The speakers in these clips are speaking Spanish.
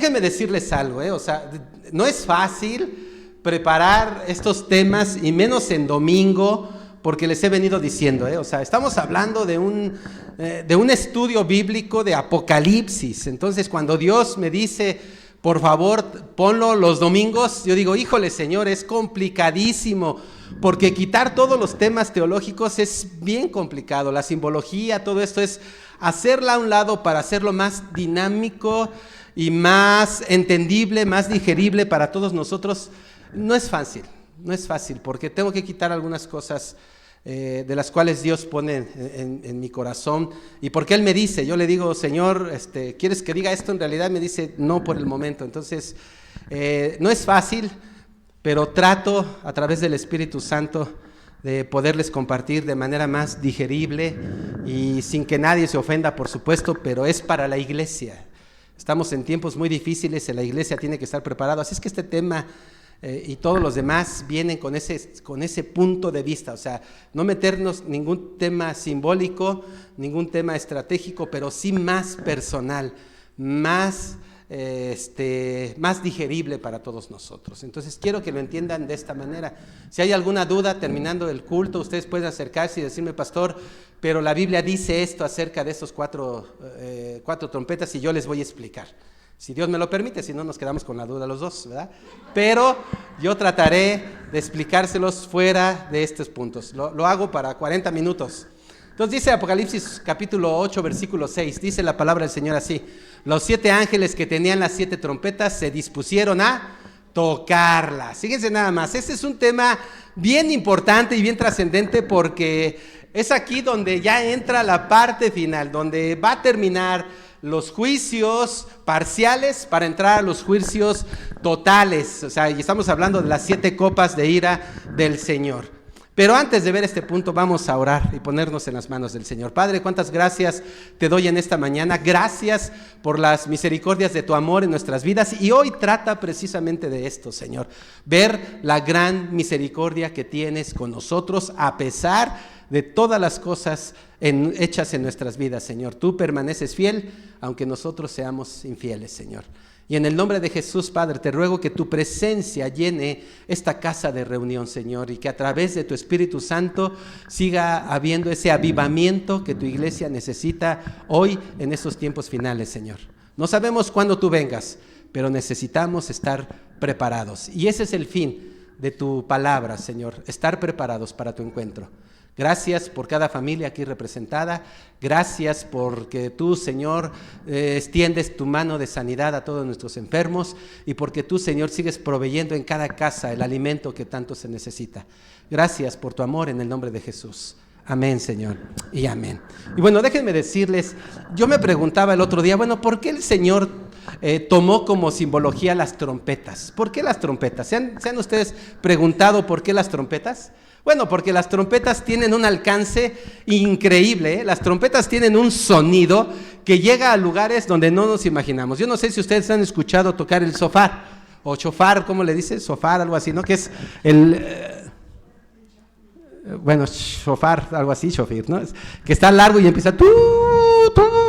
Déjenme decirles algo, o sea, no es fácil preparar estos temas y menos en domingo, porque les he venido diciendo, o sea, estamos hablando de un estudio bíblico de Apocalipsis. Entonces, cuando Dios me dice, por favor, ponlo los domingos, yo digo, híjole, Señor, es complicadísimo, porque quitar todos los temas teológicos es bien complicado. La simbología, todo esto es hacerla a un lado para hacerlo más dinámico y más entendible, más digerible para todos nosotros. No es fácil, porque tengo que quitar algunas cosas de las cuales Dios pone en mi corazón, y porque Él me dice, yo le digo, Señor, ¿quieres que diga esto? En realidad me dice, no por el momento. Entonces, no es fácil, pero trato a través del Espíritu Santo de poderles compartir de manera más digerible y sin que nadie se ofenda, por supuesto, pero es para la iglesia. Estamos en tiempos muy difíciles y la iglesia tiene que estar preparada. Así es que este tema y todos los demás vienen con ese punto de vista. O sea, no meternos ningún tema simbólico, ningún tema estratégico, pero sí más personal, más digerible para todos nosotros. Entonces quiero que lo entiendan de esta manera. Si hay alguna duda terminando el culto, ustedes pueden acercarse y decirme, pastor, pero la Biblia dice esto acerca de estos cuatro trompetas, y yo les voy a explicar. Si Dios me lo permite, si no nos quedamos con la duda los dos, ¿verdad? Pero yo trataré de explicárselos fuera de estos puntos. Lo hago para 40 minutos. Entonces dice Apocalipsis capítulo 8, versículo 6, dice la palabra del Señor así: los 7 ángeles que tenían las 7 trompetas se dispusieron a tocarlas. Fíjense nada más, este es un tema bien importante y bien trascendente, porque es aquí donde ya entra la parte final, donde va a terminar los juicios parciales para entrar a los juicios totales. O sea, y estamos hablando de las 7 copas de ira del Señor. Pero antes de ver este punto, vamos a orar y ponernos en las manos del Señor. Padre, cuántas gracias te doy en esta mañana. Gracias por las misericordias de tu amor en nuestras vidas. Y hoy trata precisamente de esto, Señor. Ver la gran misericordia que tienes con nosotros a pesar de todas las cosas hechas en nuestras vidas, Señor. Tú permaneces fiel, aunque nosotros seamos infieles, Señor. Y en el nombre de Jesús, Padre, te ruego que tu presencia llene esta casa de reunión, Señor, y que a través de tu Espíritu Santo siga habiendo ese avivamiento que tu iglesia necesita hoy en estos tiempos finales, Señor. No sabemos cuándo tú vengas, pero necesitamos estar preparados. Y ese es el fin de tu palabra, Señor, estar preparados para tu encuentro. Gracias por cada familia aquí representada. Gracias porque tú, Señor, extiendes tu mano de sanidad a todos nuestros enfermos, y porque tú, Señor, sigues proveyendo en cada casa el alimento que tanto se necesita. Gracias por tu amor en el nombre de Jesús. Amén, Señor, y amén. Y bueno, déjenme decirles, yo me preguntaba el otro día, bueno, ¿por qué el Señor tomó como simbología las trompetas? ¿Por qué las trompetas? ¿Se han ustedes preguntado por qué las trompetas? Bueno, porque las trompetas tienen un alcance increíble, Las trompetas tienen un sonido que llega a lugares donde no nos imaginamos. Yo no sé si ustedes han escuchado tocar el shofar, o shofar, ¿cómo le dice? Shofar, algo así, ¿no? Que es shofar, algo así, shofir, ¿no? Que está largo y empieza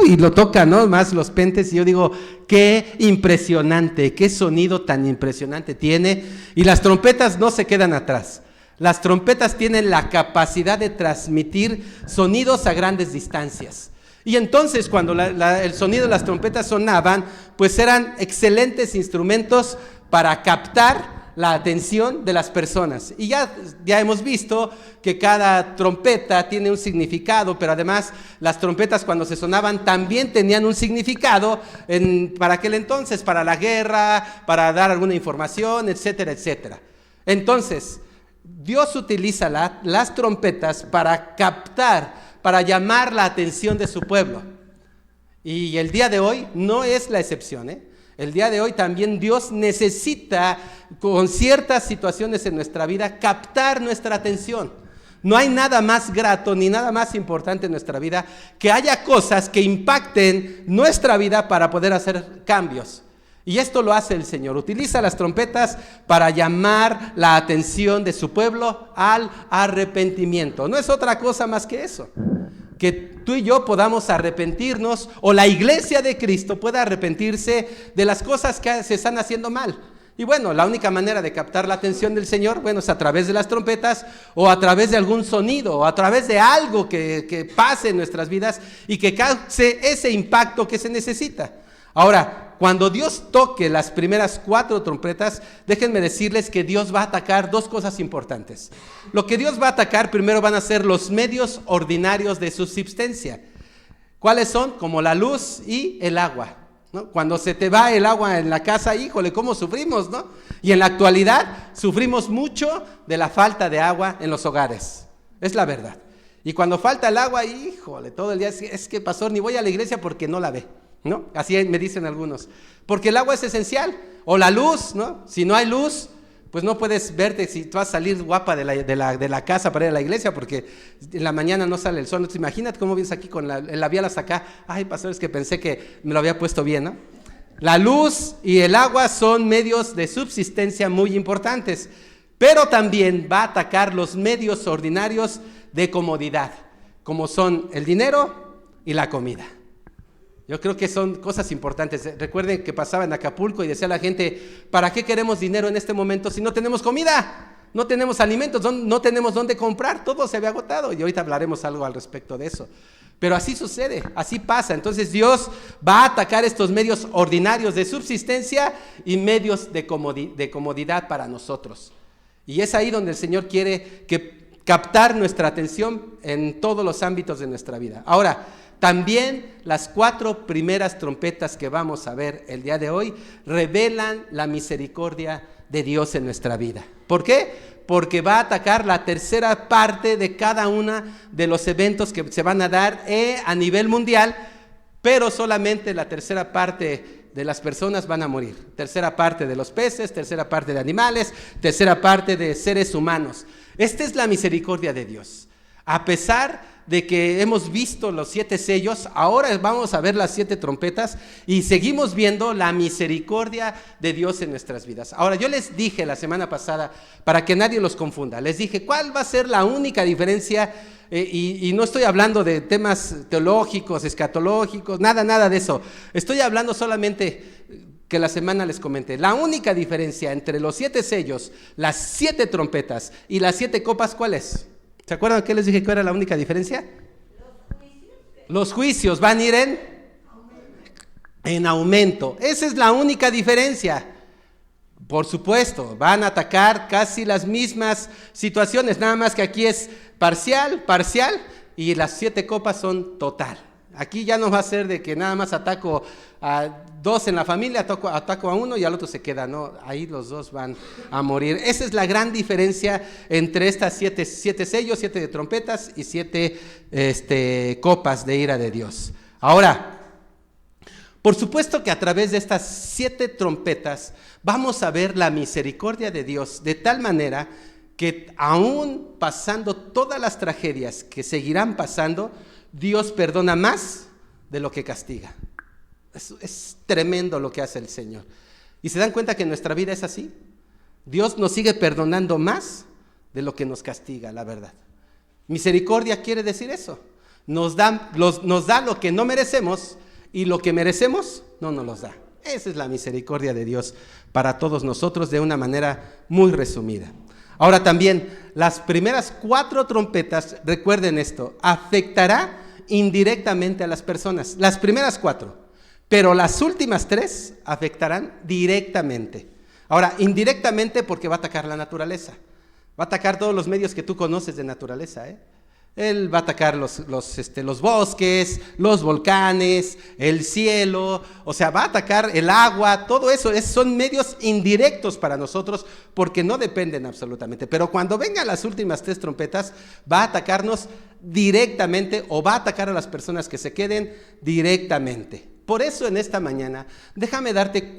y lo toca, ¿no? Más los pentes, y yo digo, qué impresionante, qué sonido tan impresionante tiene. Y las trompetas no se quedan atrás. Las trompetas tienen la capacidad de transmitir sonidos a grandes distancias. Y entonces cuando el sonido de las trompetas sonaban, pues eran excelentes instrumentos para captar la atención de las personas. Y ya hemos visto que cada trompeta tiene un significado, pero además las trompetas cuando se sonaban también tenían un significado para aquel entonces, para la guerra, para dar alguna información, etcétera, etcétera. Entonces, Dios utiliza las trompetas para captar, para llamar la atención de su pueblo. Y el día de hoy no es la excepción, El día de hoy también Dios necesita, con ciertas situaciones en nuestra vida, captar nuestra atención. No hay nada más grato ni nada más importante en nuestra vida que haya cosas que impacten nuestra vida para poder hacer cambios. Y esto lo hace el Señor, utiliza las trompetas para llamar la atención de su pueblo al arrepentimiento. No es otra cosa más que eso, que tú y yo podamos arrepentirnos, o la iglesia de Cristo pueda arrepentirse de las cosas que se están haciendo mal. Y bueno, la única manera de captar la atención del Señor, bueno, es a través de las trompetas, o a través de algún sonido, o a través de algo que pase en nuestras vidas y que cause ese impacto que se necesita. Ahora, cuando Dios toque las primeras 4 trompetas, déjenme decirles que Dios va a atacar 2 cosas importantes. Lo que Dios va a atacar primero van a ser los medios ordinarios de subsistencia. ¿Cuáles son? Como la luz y el agua, ¿no? Cuando se te va el agua en la casa, híjole, cómo sufrimos, ¿no? Y en la actualidad sufrimos mucho de la falta de agua en los hogares, es la verdad. Y cuando falta el agua, híjole, todo el día es que pastor, ni voy a la iglesia porque no la ve, ¿no? Así me dicen algunos, porque el agua es esencial, o la luz, ¿no? Si no hay luz, pues no puedes verte si tú vas a salir guapa de la casa para ir a la iglesia, porque en la mañana no sale el sol. Entonces, imagínate cómo vienes aquí con el labial hasta acá. Ay, pastor, es que pensé que me lo había puesto bien, ¿no? La luz y el agua son medios de subsistencia muy importantes, pero también va a atacar los medios ordinarios de comodidad, como son el dinero y la comida. Yo creo que son cosas importantes. Recuerden que pasaba en Acapulco y decía la gente, ¿para qué queremos dinero en este momento si no tenemos comida? No tenemos alimentos, no tenemos dónde comprar, todo se había agotado. Y ahorita hablaremos algo al respecto de eso. Pero así sucede, así pasa. Entonces Dios va a atacar estos medios ordinarios de subsistencia y medios de comodidad para nosotros. Y es ahí donde el Señor quiere captar nuestra atención en todos los ámbitos de nuestra vida. Ahora, también las 4 primeras trompetas que vamos a ver el día de hoy revelan la misericordia de Dios en nuestra vida. ¿Por qué? Porque va a atacar la tercera parte de cada uno de los eventos que se van a dar a nivel mundial, pero solamente la tercera parte de las personas van a morir. Tercera parte de los peces, tercera parte de animales, tercera parte de seres humanos. Esta es la misericordia de Dios. A pesar de que hemos visto los 7 sellos, ahora vamos a ver las 7 trompetas y seguimos viendo la misericordia de Dios en nuestras vidas. Ahora, yo les dije la semana pasada, para que nadie los confunda, les dije cuál va a ser la única diferencia, y no estoy hablando de temas teológicos, escatológicos, nada de eso. Estoy hablando solamente que la semana les comenté. La única diferencia entre los 7 sellos, las 7 trompetas y las 7 copas, ¿cuál es? ¿Se acuerdan que les dije que era la única diferencia? Los juicios van a ir en aumento. Esa es la única diferencia. Por supuesto, van a atacar casi las mismas situaciones, nada más que aquí es parcial, y las 7 copas son total. Aquí ya no va a ser de que nada más ataco a 2 en la familia, ataco a uno y al otro se queda, no, ahí los 2 van a morir. Esa es la gran diferencia entre estas 7 sellos, 7 trompetas y 7 copas de ira de Dios. Ahora, por supuesto que a través de estas 7 trompetas vamos a ver la misericordia de Dios de tal manera que aún pasando todas las tragedias que seguirán pasando, Dios perdona más de lo que castiga. Es tremendo lo que hace el Señor. ¿Y se dan cuenta que en nuestra vida es así? Dios nos sigue perdonando más de lo que nos castiga, la verdad. Misericordia quiere decir eso. Nos da lo que no merecemos y lo que merecemos no nos los da. Esa es la misericordia de Dios para todos nosotros de una manera muy resumida. Ahora también, las primeras 4 trompetas, recuerden esto, afectará indirectamente a las personas. Las primeras 4, pero las últimas 3 afectarán directamente. Ahora, indirectamente porque va a atacar la naturaleza. Va a atacar todos los medios que tú conoces de naturaleza, Él va a atacar los bosques, los volcanes, el cielo, o sea, va a atacar el agua, todo eso son medios indirectos para nosotros porque no dependen absolutamente. Pero cuando vengan las últimas 3 trompetas, va a atacarnos directamente o va a atacar a las personas que se queden directamente. Por eso en esta mañana, déjame darte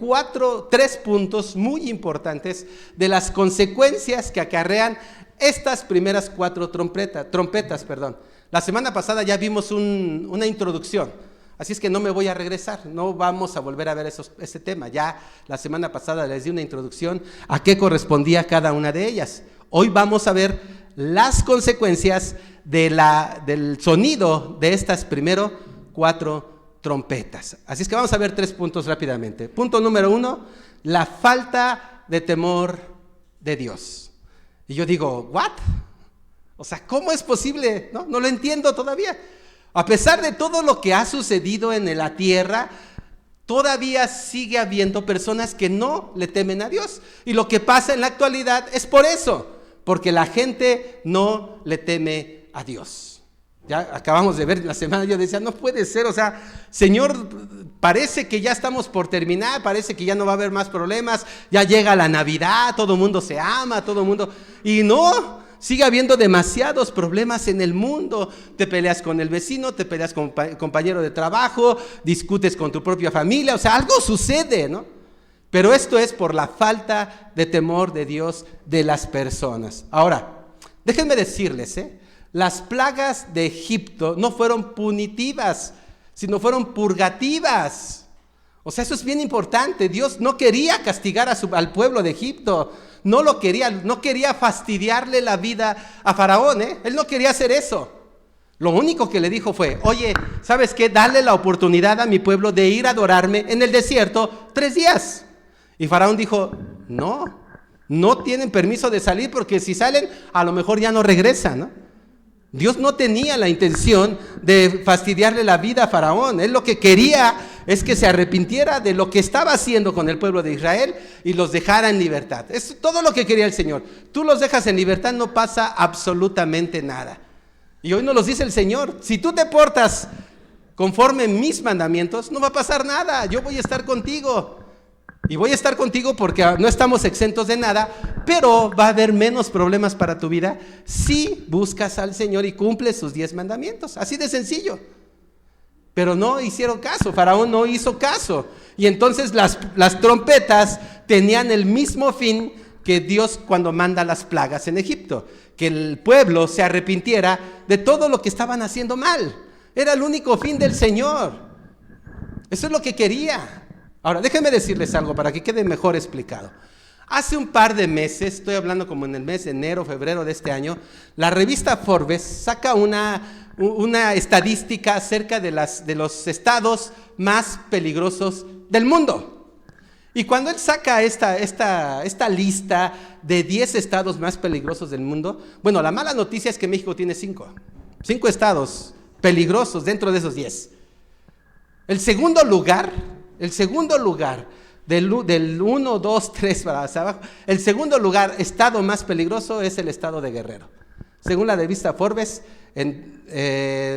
3 puntos muy importantes de las consecuencias que acarrean estas primeras 4 trompetas. La semana pasada ya vimos una introducción, así es que no me voy a regresar, no vamos a volver a ver ese tema. Ya la semana pasada les di una introducción a qué correspondía cada una de ellas. Hoy vamos a ver las consecuencias del sonido de estas primero 4 trompetas. Así es que vamos a ver 3 puntos rápidamente. Punto número 1, la falta de temor de Dios. Y yo digo, ¿what? O sea, ¿cómo es posible? No lo entiendo todavía. A pesar de todo lo que ha sucedido en la tierra, todavía sigue habiendo personas que no le temen a Dios. Y lo que pasa en la actualidad es por eso, porque la gente no le teme a Dios. Ya acabamos de ver la semana, yo decía, no puede ser, o sea, Señor, parece que ya estamos por terminar, parece que ya no va a haber más problemas, ya llega la Navidad, todo el mundo se ama, todo el mundo, y no, sigue habiendo demasiados problemas en el mundo. Te peleas con el vecino, te peleas con compañero de trabajo, discutes con tu propia familia, o sea, algo sucede, ¿no? Pero esto es por la falta de temor de Dios de las personas. Ahora, déjenme decirles, las plagas de Egipto no fueron punitivas, sino fueron purgativas. O sea, eso es bien importante. Dios no quería castigar al pueblo de Egipto, no quería fastidiarle la vida a Faraón, Él no quería hacer eso. Lo único que le dijo fue, oye, ¿sabes qué? Dale la oportunidad a mi pueblo de ir a adorarme en el desierto 3 días. Y Faraón dijo, no tienen permiso de salir porque si salen, a lo mejor ya no regresan, ¿no? Dios no tenía la intención de fastidiarle la vida a Faraón. Él lo que quería es que se arrepintiera de lo que estaba haciendo con el pueblo de Israel y los dejara en libertad. Es todo lo que quería el Señor. Tú los dejas en libertad, no pasa absolutamente nada. Y hoy nos lo dice el Señor. Si tú te portas conforme mis mandamientos, no va a pasar nada. Yo voy a estar contigo. Y voy a estar contigo porque no estamos exentos de nada, pero va a haber menos problemas para tu vida si buscas al Señor y cumples sus 10 mandamientos. Así de sencillo. Pero no hicieron caso, Faraón no hizo caso. Y entonces las trompetas tenían el mismo fin que Dios cuando manda las plagas en Egipto. Que el pueblo se arrepintiera de todo lo que estaban haciendo mal. Era el único fin del Señor. Eso es lo que quería. Ahora, déjenme decirles algo para que quede mejor explicado. Hace un par de meses, estoy hablando como en el mes de enero, febrero de este año, la revista Forbes saca una estadística acerca de los estados más peligrosos del mundo. Y cuando él saca esta lista de 10 estados más peligrosos del mundo, bueno, la mala noticia es que México tiene 5 estados peligrosos dentro de esos 10. El segundo lugar del 1, 2, 3 para hacia abajo, el segundo lugar, estado más peligroso, es el estado de Guerrero, según la revista Forbes, en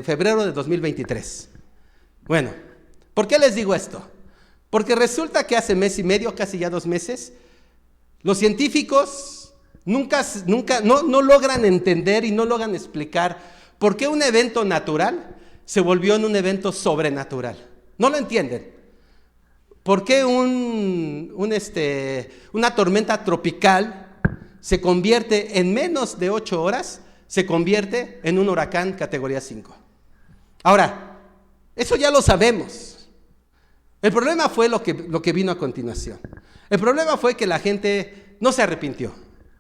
febrero de 2023. Bueno, ¿por qué les digo esto? Porque resulta que hace mes y medio, casi ya 2 meses, los científicos no logran entender y no logran explicar por qué un evento natural se volvió en un evento sobrenatural. No lo entienden. ¿Por qué una tormenta tropical se convierte en menos de 8 horas, se convierte en un huracán categoría 5? Ahora, eso ya lo sabemos. El problema fue lo que vino a continuación. El problema fue que la gente no se arrepintió,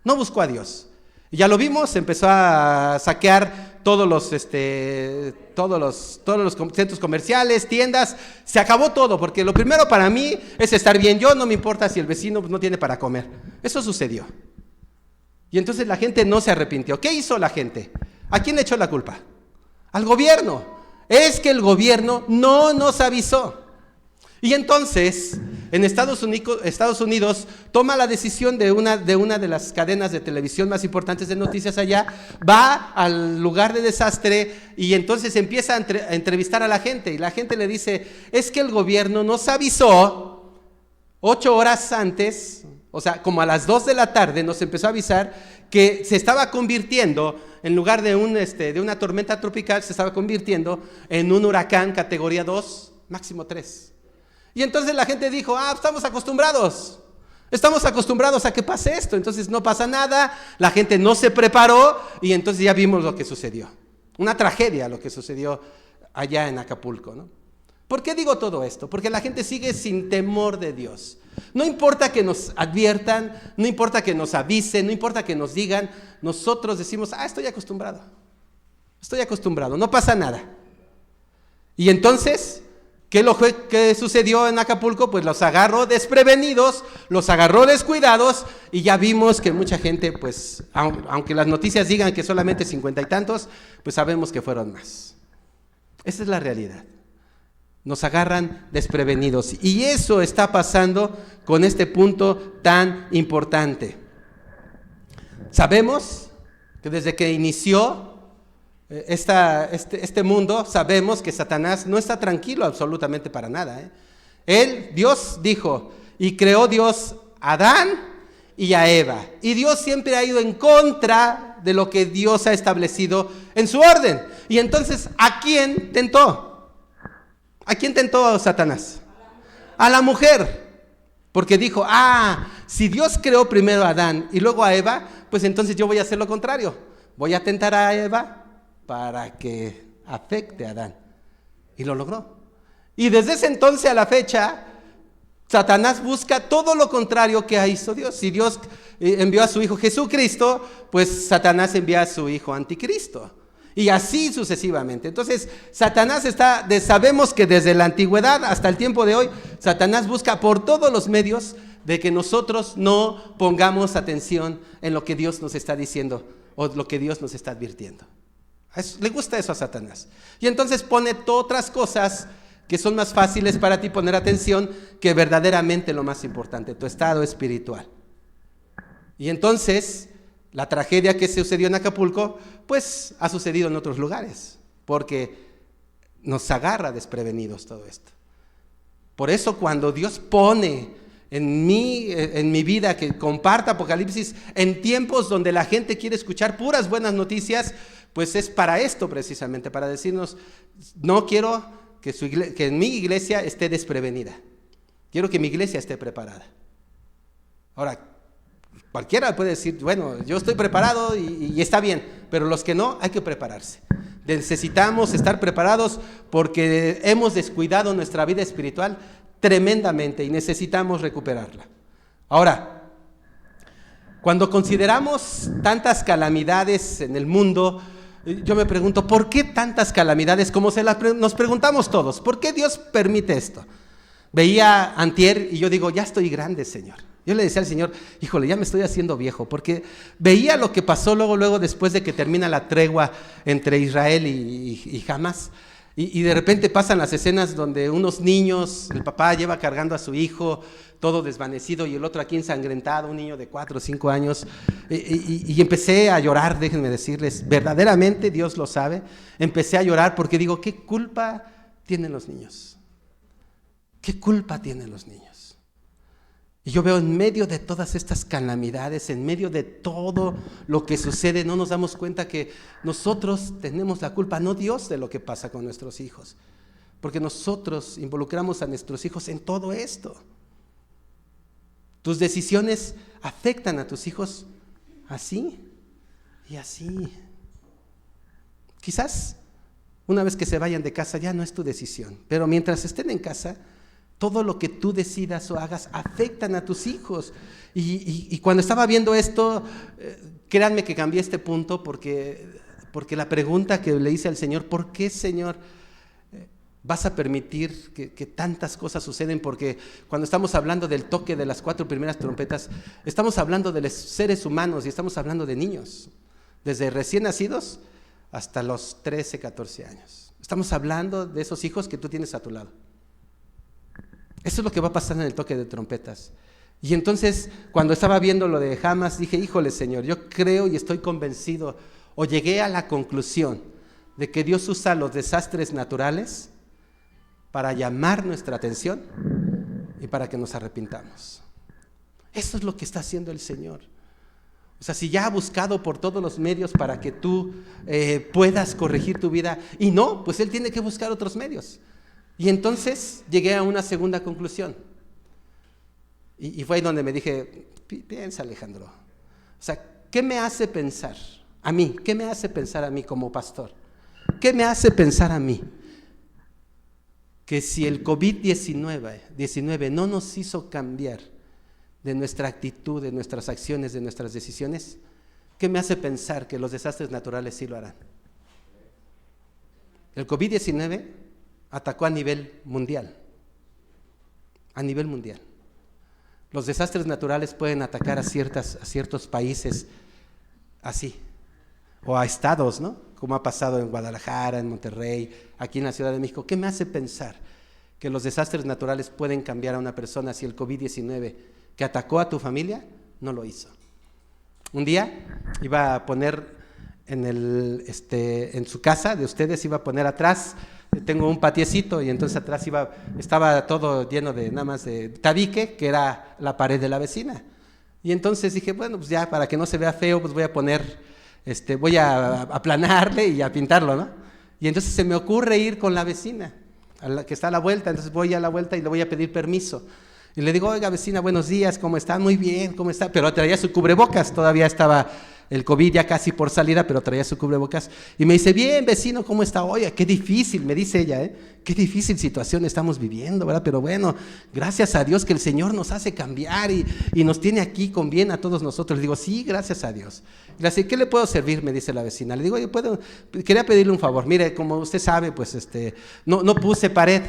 no buscó a Dios. Y ya lo vimos, empezó a saquear todos los centros comerciales, tiendas, se acabó todo, porque lo primero para mí es estar bien yo, no me importa si el vecino no tiene para comer. Eso sucedió. Y entonces la gente no se arrepintió. ¿Qué hizo la gente? ¿A quién le echó la culpa? Al gobierno. Es que el gobierno no nos avisó. Y entonces, en Estados Unidos toma la decisión de una de las cadenas de televisión más importantes de noticias allá, va al lugar de desastre y entonces empieza a entrevistar a la gente. Y la gente le dice, es que el gobierno nos avisó 8 horas antes, o sea, como a las 2 de la tarde nos empezó a avisar que se estaba convirtiendo, en lugar de una tormenta tropical, se estaba convirtiendo en un huracán categoría 2, máximo 3. Y entonces la gente dijo, estamos acostumbrados a que pase esto, entonces no pasa nada, la gente no se preparó y entonces ya vimos lo que sucedió. Una tragedia lo que sucedió allá en Acapulco, ¿no? ¿Por qué digo todo esto? Porque la gente sigue sin temor de Dios. No importa que nos adviertan, no importa que nos avisen, no importa que nos digan, nosotros decimos, estoy acostumbrado, no pasa nada. Y entonces, ¿qué sucedió en Acapulco? Pues los agarró desprevenidos, los agarró descuidados, y ya vimos que mucha gente, pues, aunque las noticias digan que solamente 50 y tantos, pues sabemos que fueron más. Esa es la realidad. Nos agarran desprevenidos, y eso está pasando con este punto tan importante. Sabemos que desde que inició este mundo, sabemos que Satanás no está tranquilo absolutamente para nada. Dios dijo, y creó Dios a Adán y a Eva, y Dios siempre ha ido en contra de lo que Dios ha establecido en su orden. Y entonces, ¿a quién tentó? ¿A quién tentó Satanás? A la mujer. Porque dijo, si Dios creó primero a Adán y luego a Eva, pues entonces yo voy a hacer lo contrario. Voy a tentar a Eva para que afecte a Adán. Y lo logró. Y desde ese entonces a la fecha, Satanás busca todo lo contrario que hizo Dios. Si Dios envió a su Hijo Jesucristo, pues Satanás envía a su Hijo Anticristo. Y así sucesivamente. Entonces, Satanás sabemos que desde la antigüedad hasta el tiempo de hoy, Satanás busca por todos los medios de que nosotros no pongamos atención en lo que Dios nos está diciendo o lo que Dios nos está advirtiendo. Le gusta eso a Satanás. Y entonces pone otras cosas que son más fáciles para ti poner atención que verdaderamente lo más importante, tu estado espiritual. Y entonces, la tragedia que sucedió en Acapulco, pues ha sucedido en otros lugares, porque nos agarra desprevenidos todo esto. Por eso cuando Dios pone en mi vida que comparta Apocalipsis en tiempos donde la gente quiere escuchar puras buenas noticias, pues es para esto precisamente, para decirnos, no quiero que mi iglesia esté desprevenida, quiero que mi iglesia esté preparada. Ahora, cualquiera puede decir, bueno, yo estoy preparado y está bien, pero los que no, hay que prepararse. Necesitamos estar preparados porque hemos descuidado nuestra vida espiritual tremendamente y necesitamos recuperarla. Ahora, cuando consideramos tantas calamidades en el mundo, yo me pregunto, ¿por qué tantas calamidades? Como nos preguntamos todos, ¿por qué Dios permite esto? Veía antier y yo digo, ya estoy grande, Señor. Yo le decía al Señor, híjole, ya me estoy haciendo viejo, porque veía lo que pasó luego después de que termina la tregua entre Israel y Hamas, y de repente pasan las escenas donde unos niños, el papá lleva cargando a su hijo, todo desvanecido, y el otro aquí ensangrentado, un niño de 4 o 5 años, y empecé a llorar, déjenme decirles, verdaderamente Dios lo sabe, empecé a llorar porque digo, ¿qué culpa tienen los niños? ¿Qué culpa tienen los niños? Y yo veo en medio de todas estas calamidades, en medio de todo lo que sucede, no nos damos cuenta que nosotros tenemos la culpa, no Dios, de lo que pasa con nuestros hijos. Porque nosotros involucramos a nuestros hijos en todo esto. Tus decisiones afectan a tus hijos así y así. Quizás una vez que se vayan de casa ya no es tu decisión, pero mientras estén en casa, todo lo que tú decidas o hagas afectan a tus hijos. Y cuando estaba viendo esto, créanme que cambié este punto porque la pregunta que le hice al Señor, ¿por qué, Señor, vas a permitir que tantas cosas suceden? Porque cuando estamos hablando del toque de las 4 primeras trompetas, estamos hablando de los seres humanos y estamos hablando de niños, desde recién nacidos hasta los 13, 14 años. Estamos hablando de esos hijos que tú tienes a tu lado. Eso es lo que va a pasar en el toque de trompetas. Y entonces, cuando estaba viendo lo de Hamas, dije, híjole, Señor, yo creo y estoy convencido, o llegué a la conclusión de que Dios usa los desastres naturales para llamar nuestra atención y para que nos arrepintamos. Eso es lo que está haciendo el Señor. O sea, si ya ha buscado por todos los medios para que tú puedas corregir tu vida, y no, pues Él tiene que buscar otros medios. Y entonces llegué a una segunda conclusión. Y fue ahí donde me dije, piensa, Alejandro. O sea, ¿qué me hace pensar a mí? ¿Qué me hace pensar a mí como pastor? ¿Qué me hace pensar a mí que si el COVID-19 no nos hizo cambiar de nuestra actitud, de nuestras acciones, de nuestras decisiones, ¿qué me hace pensar que los desastres naturales sí lo harán? El COVID-19 atacó a nivel mundial. A nivel mundial. Los desastres naturales pueden atacar a ciertos países así, o a estados, ¿no? Como ha pasado en Guadalajara, en Monterrey, aquí en la Ciudad de México. ¿Qué me hace pensar que los desastres naturales pueden cambiar a una persona si el COVID-19 que atacó a tu familia no lo hizo? Un día iba a poner en su casa de ustedes, iba a poner atrás, tengo un patiecito y entonces atrás estaba todo lleno de nada más de tabique, que era la pared de la vecina. Y entonces dije, bueno, pues ya para que no se vea feo, pues voy a poner, voy a aplanarle y a pintarlo, ¿no? Y entonces se me ocurre ir con la vecina, que está a la vuelta, entonces voy a la vuelta y le voy a pedir permiso. Y le digo, oiga vecina, buenos días, ¿cómo está? Muy bien, ¿cómo está? Pero traía su cubrebocas, todavía estaba el COVID ya casi por salida, pero traía su cubrebocas. Y me dice, bien vecino, ¿cómo está? Oye, qué difícil, me dice ella, qué difícil situación estamos viviendo, ¿verdad? Pero bueno, gracias a Dios que el Señor nos hace cambiar y nos tiene aquí con bien a todos nosotros. Le digo, sí, gracias a Dios. Y le dice, ¿qué le puedo servir? Me dice la vecina. Le digo, quería pedirle un favor. Mire, como usted sabe, pues no puse pared,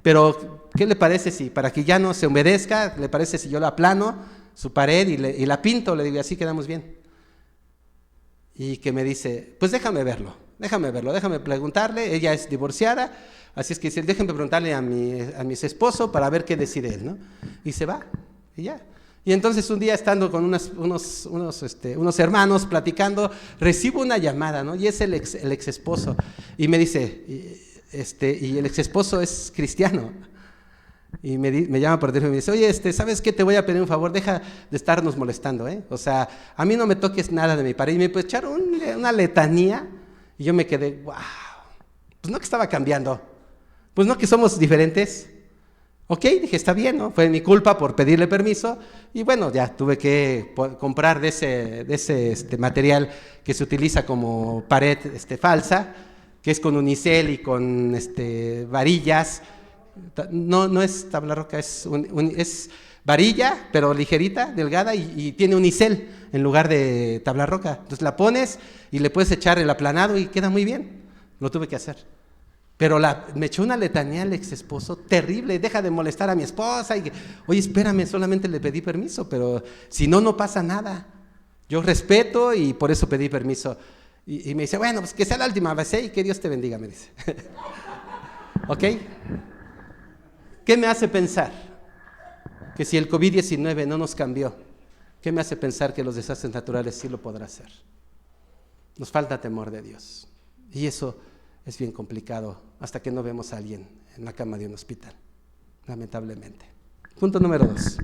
pero ¿qué le parece si, para que ya no se humedezca, le parece si yo la aplano, su pared, y la pinto? Le digo, así quedamos bien. Y que me dice, pues déjame verlo, déjame preguntarle. Ella es divorciada, así es que dice, déjame preguntarle a mi esposo para ver qué decide él, ¿no? Y se va, y ya. Y entonces un día estando con unos hermanos platicando, recibo una llamada, ¿no? Y es el ex esposo, y me dice, y el ex esposo es cristiano. Y me llama por teléfono y me dice, oye, ¿sabes qué? Te voy a pedir un favor, deja de estarnos molestando, ¿eh? O sea, a mí no me toques nada de mi pared. Y me echaron una letanía y yo me quedé, wow, pues no que estaba cambiando, pues no que somos diferentes. Ok, dije, está bien, ¿no? Fue mi culpa por pedirle permiso y bueno, ya tuve que comprar de ese material que se utiliza como pared falsa, que es con unicel y con varillas. No es tabla roca, es varilla, pero ligerita, delgada y tiene unicel en lugar de tabla roca. Entonces la pones y le puedes echar el aplanado y queda muy bien. Lo tuve que hacer. Pero me echó una letanía al ex esposo terrible, deja de molestar a mi esposa. Oye, espérame, solamente le pedí permiso, pero si no pasa nada. Yo respeto y por eso pedí permiso. Y me dice, bueno, pues que sea la última vez y que Dios te bendiga, me dice. ¿Ok? ¿Qué me hace pensar que si el COVID-19 no nos cambió, qué me hace pensar que los desastres naturales sí lo podrá hacer? Nos falta temor de Dios. Y eso es bien complicado hasta que no vemos a alguien en la cama de un hospital, lamentablemente. Punto número 2.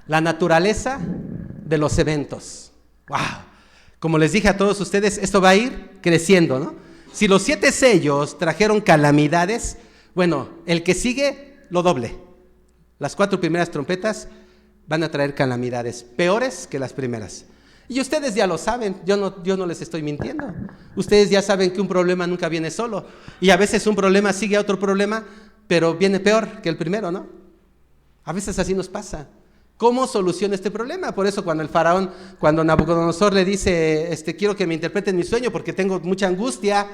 La naturaleza de los eventos. ¡Wow! Como les dije a todos ustedes, esto va a ir creciendo, ¿no? Si los 7 sellos trajeron calamidades, bueno, el que sigue lo doble. Las 4 primeras trompetas van a traer calamidades peores que las primeras. Y ustedes ya lo saben, yo no les estoy mintiendo. Ustedes ya saben que un problema nunca viene solo. Y a veces un problema sigue a otro problema, pero viene peor que el primero, ¿no? A veces así nos pasa. ¿Cómo soluciona este problema? Por eso cuando Nabucodonosor le dice, quiero que me interpreten mi sueño porque tengo mucha angustia.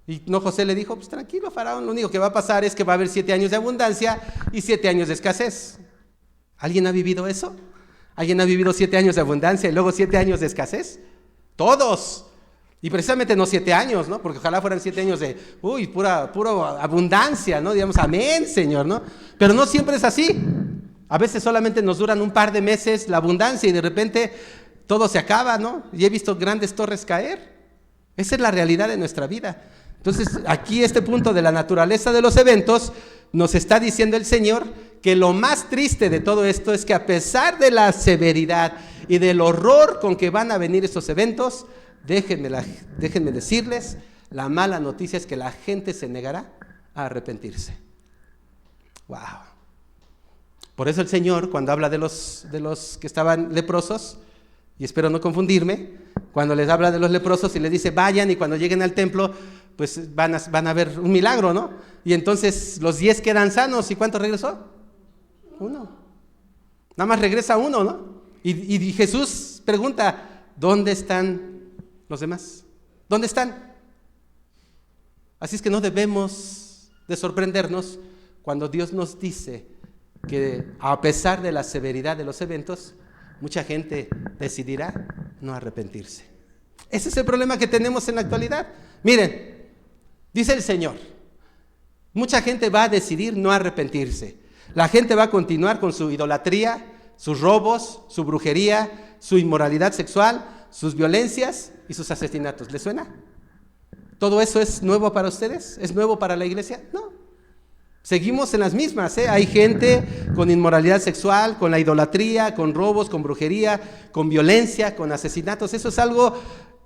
Y no, José le dijo, pues tranquilo, faraón, lo único que va a pasar es que va a haber 7 años de abundancia y 7 años de escasez. ¿Alguien ha vivido eso? ¿Alguien ha vivido 7 años de abundancia y luego 7 años de escasez? Todos. Y precisamente no 7 años, ¿no? Porque ojalá fueran 7 años de, pura abundancia, ¿no? Digamos, amén, Señor, ¿no? Pero no siempre es así. A veces solamente nos duran un par de meses la abundancia y de repente todo se acaba, ¿no? Y he visto grandes torres caer. Esa es la realidad de nuestra vida. Entonces, aquí este punto de la naturaleza de los eventos nos está diciendo el Señor que lo más triste de todo esto es que a pesar de la severidad y del horror con que van a venir estos eventos, déjenme decirles, la mala noticia es que la gente se negará a arrepentirse. Wow. Por eso el Señor, cuando habla de los que estaban leprosos, y espero no confundirme, cuando les habla de los leprosos y les dice vayan y cuando lleguen al templo pues van a ver un milagro, ¿no? Y entonces los 10 quedan sanos, ¿y cuánto regresó? 1. Nada más regresa 1, ¿no? Y Jesús pregunta, ¿dónde están los demás? ¿Dónde están? Así es que no debemos de sorprendernos cuando Dios nos dice que a pesar de la severidad de los eventos, mucha gente decidirá no arrepentirse. Ese es el problema que tenemos en la actualidad. Miren, dice el Señor, mucha gente va a decidir no arrepentirse. La gente va a continuar con su idolatría, sus robos, su brujería, su inmoralidad sexual, sus violencias y sus asesinatos. ¿Les suena? ¿Todo eso es nuevo para ustedes? ¿Es nuevo para la iglesia? No. Seguimos en las mismas, ¿eh? Hay gente con inmoralidad sexual, con la idolatría, con robos, con brujería, con violencia, con asesinatos. Eso es algo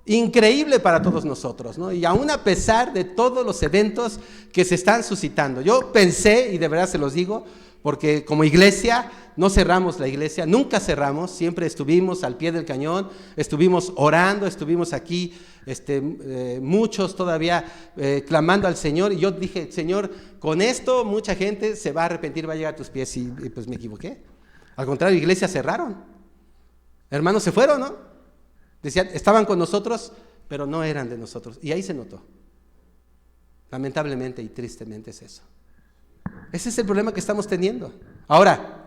increíble para todos nosotros, ¿no? Y aún a pesar de todos los eventos que se están suscitando, yo pensé, y de verdad se los digo, porque como iglesia no cerramos la iglesia, nunca cerramos, siempre estuvimos al pie del cañón, estuvimos orando, estuvimos aquí, muchos todavía clamando al Señor, y yo dije, Señor, con esto mucha gente se va a arrepentir, va a llegar a tus pies, y pues me equivoqué. Al contrario, iglesias cerraron, hermanos se fueron, ¿no? Decían, estaban con nosotros, pero no eran de nosotros, y ahí se notó. Lamentablemente y tristemente es eso. Ese es el problema que estamos teniendo. Ahora,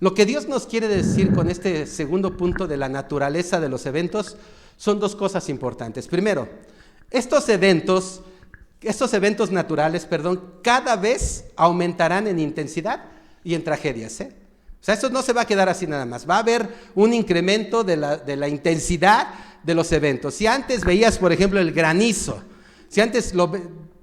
lo que Dios nos quiere decir con este segundo punto de la naturaleza de los eventos son 2 cosas importantes. Primero, estos eventos naturales, cada vez aumentarán en intensidad y en tragedias, ¿eh? O sea, esto no se va a quedar así nada más. Va a haber un incremento de la intensidad de los eventos. Si antes veías, por ejemplo, el granizo, si antes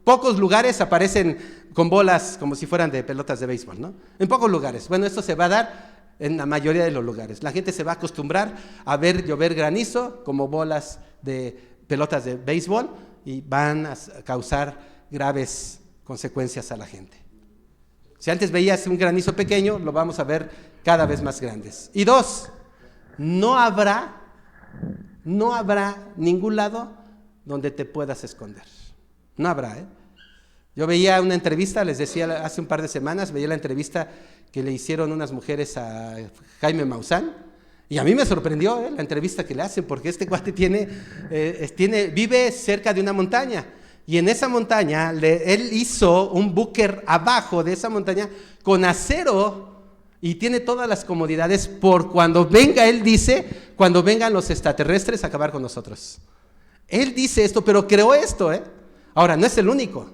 pocos lugares aparecen con bolas como si fueran de pelotas de béisbol, ¿no? En pocos lugares. Bueno, esto se va a dar en la mayoría de los lugares. La gente se va a acostumbrar a ver llover granizo como bolas de pelotas de béisbol y van a causar graves consecuencias a la gente. Si antes veías un granizo pequeño, lo vamos a ver cada vez más grandes. Y 2, no habrá ningún lado donde te puedas esconder. No habrá, ¿eh? Yo veía una entrevista, les decía hace un par de semanas, veía la entrevista que le hicieron unas mujeres a Jaime Maussan, y a mí me sorprendió la entrevista que le hacen, porque este cuate vive cerca de una montaña, y en esa montaña él hizo un búnker abajo de esa montaña con acero, y tiene todas las comodidades por cuando venga, él dice, cuando vengan los extraterrestres a acabar con nosotros. Él dice esto, pero creó esto, ¿eh? Ahora, no es el único.